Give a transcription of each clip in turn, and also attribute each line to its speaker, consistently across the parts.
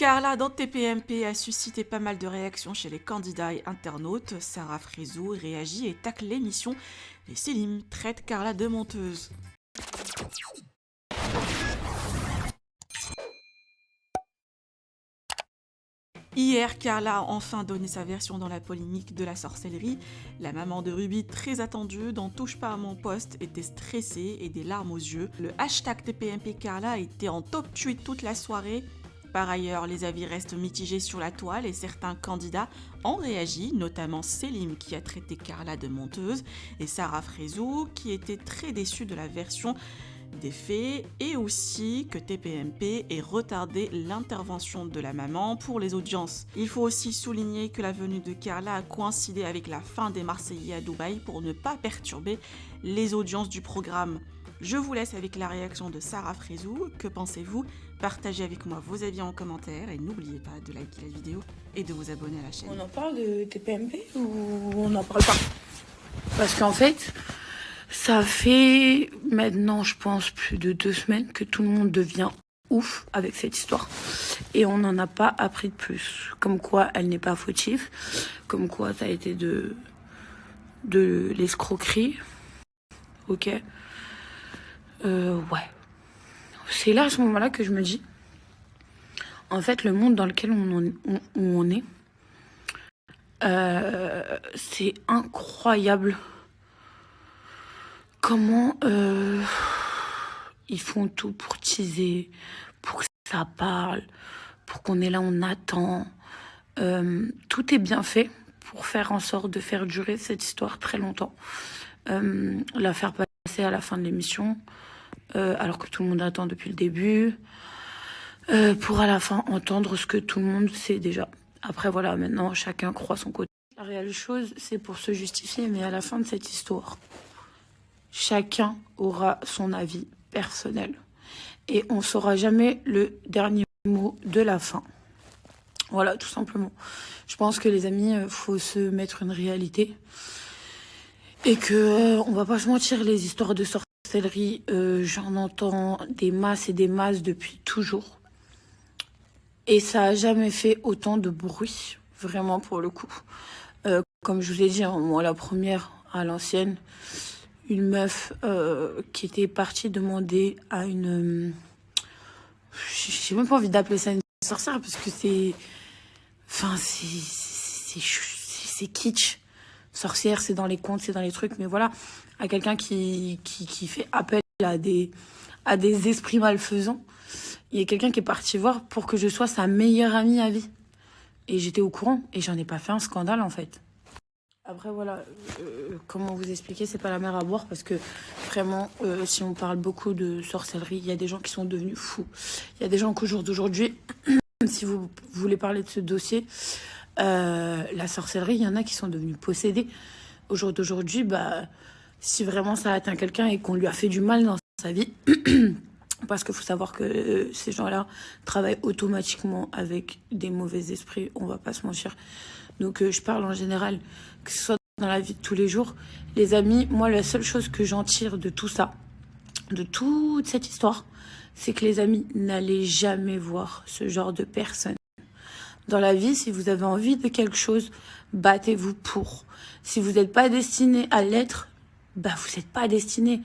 Speaker 1: Carla dans TPMP a suscité pas mal de réactions chez les candidats et internautes. Sarah Frézou réagit et tacle l'émission et Selim traite Carla de menteuse. Hier, Carla a enfin donné sa version dans la polémique de la sorcellerie. La maman de Ruby, très attendue dans Touche pas à mon poste, était stressée et des larmes aux yeux. Le hashtag TPMP Carla a été en top tweet toute la soirée. Par ailleurs, les avis restent mitigés sur la toile et certains candidats ont réagi, notamment Selim qui a traité Carla de menteuse et Sarah Frézou qui était très déçue de la version des faits et aussi que TPMP ait retardé l'intervention de la maman pour les audiences. Il faut aussi souligner que la venue de Carla a coïncidé avec la fin des Marseillais à Dubaï pour ne pas perturber les audiences du programme. Je vous laisse avec la réaction de Sarah Frézou. Que pensez-vous? Partagez avec moi vos avis en commentaire et n'oubliez pas de liker la vidéo et de vous abonner à la chaîne.
Speaker 2: On en parle de TPMP ou on n'en parle pas? Parce qu'en fait, ça fait maintenant, je pense, plus de 2 semaines que tout le monde devient ouf avec cette histoire. Et on n'en a pas appris de plus. Comme quoi, elle n'est pas fautive. Comme quoi, ça a été de l'escroquerie. Ok. Ouais. C'est là, à ce moment-là, que je me dis, en fait, le monde dans lequel on est, c'est incroyable comment ils font tout pour teaser, pour que ça parle, pour qu'on est là, on attend. Tout est bien fait pour faire en sorte de faire durer cette histoire très longtemps. La faire passer à la fin de l'émission, alors que tout le monde attend depuis le début, pour à la fin entendre ce que tout le monde sait déjà. Après voilà, maintenant chacun croit son côté. La réelle chose, c'est pour se justifier, mais à la fin de cette histoire, chacun aura son avis personnel. Et on ne saura jamais le dernier mot de la fin. Voilà, tout simplement. Je pense que les amis, faut se mettre une réalité. Et que, on va pas se mentir, les histoires de sorcellerie, j'en entends des masses et des masses depuis toujours. Et ça a jamais fait autant de bruit, vraiment pour le coup. Comme je vous ai dit, hein, moi la première à l'ancienne, une meuf qui était partie demander à une... j'ai même pas envie d'appeler ça une sorcière parce que c'est... Enfin, c'est kitsch. Sorcière, c'est dans les contes, c'est dans les trucs, mais voilà, à quelqu'un qui fait appel à des esprits malfaisants. Il y a quelqu'un qui est parti voir pour que je sois sa meilleure amie à vie. Et j'étais au courant, et j'en ai pas fait un scandale, en fait. Après, voilà, comment vous expliquer, c'est pas la mer à boire, parce que vraiment, si on parle beaucoup de sorcellerie, il y a des gens qui sont devenus fous. Il y a des gens qu'au jour d'aujourd'hui, si vous voulez parler de ce dossier, la sorcellerie, il y en a qui sont devenus possédés. Au jour d'aujourd'hui, bah, si vraiment ça atteint quelqu'un et qu'on lui a fait du mal dans sa vie, parce qu'il faut savoir que ces gens-là travaillent automatiquement avec des mauvais esprits, on va pas se mentir. Donc je parle en général, que ce soit dans la vie de tous les jours. Les amis, moi la seule chose que j'en tire de tout ça, de toute cette histoire, c'est que les amis, n'allez jamais voir ce genre de personnes. Dans la vie, si vous avez envie de quelque chose, battez-vous pour. Si vous n'êtes pas destiné à l'être, bah vous n'êtes pas destiné.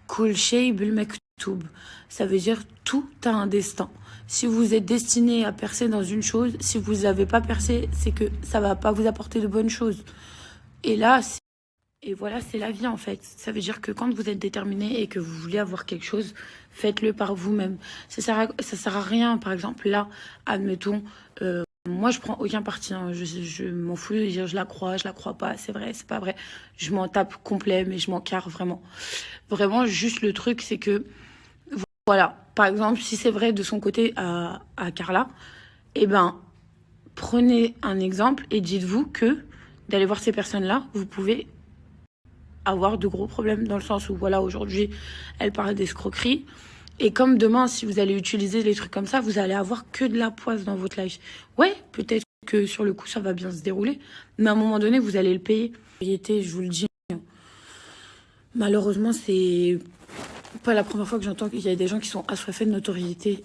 Speaker 2: Kul shay bil maktoub. Ça veut dire tout a un destin. Si vous êtes destiné à percer dans une chose, si vous n'avez pas percé, c'est que ça va pas vous apporter de bonnes choses. Et là, et voilà, c'est la vie en fait. Ça veut dire que quand vous êtes déterminé et que vous voulez avoir quelque chose, faites-le par vous-même. Ça sert à rien, par exemple, là, admettons, moi je prends aucun parti, hein. Je m'en fous de dire je la crois pas, c'est vrai, c'est pas vrai. Je m'en tape complet, mais je m'en carre vraiment. Vraiment, juste le truc, c'est que, voilà, par exemple, si c'est vrai de son côté à Carla, eh ben, prenez un exemple et dites-vous que d'aller voir ces personnes-là, vous pouvez avoir de gros problèmes dans le sens où, voilà, aujourd'hui, elle parle d'escroquerie. Et comme demain, si vous allez utiliser les trucs comme ça, vous allez avoir que de la poisse dans votre life. Ouais, peut-être que sur le coup, ça va bien se dérouler. Mais à un moment donné, vous allez le payer. Je vous le dis, malheureusement, c'est pas la première fois que j'entends qu'il y a des gens qui sont assoiffés de notoriété.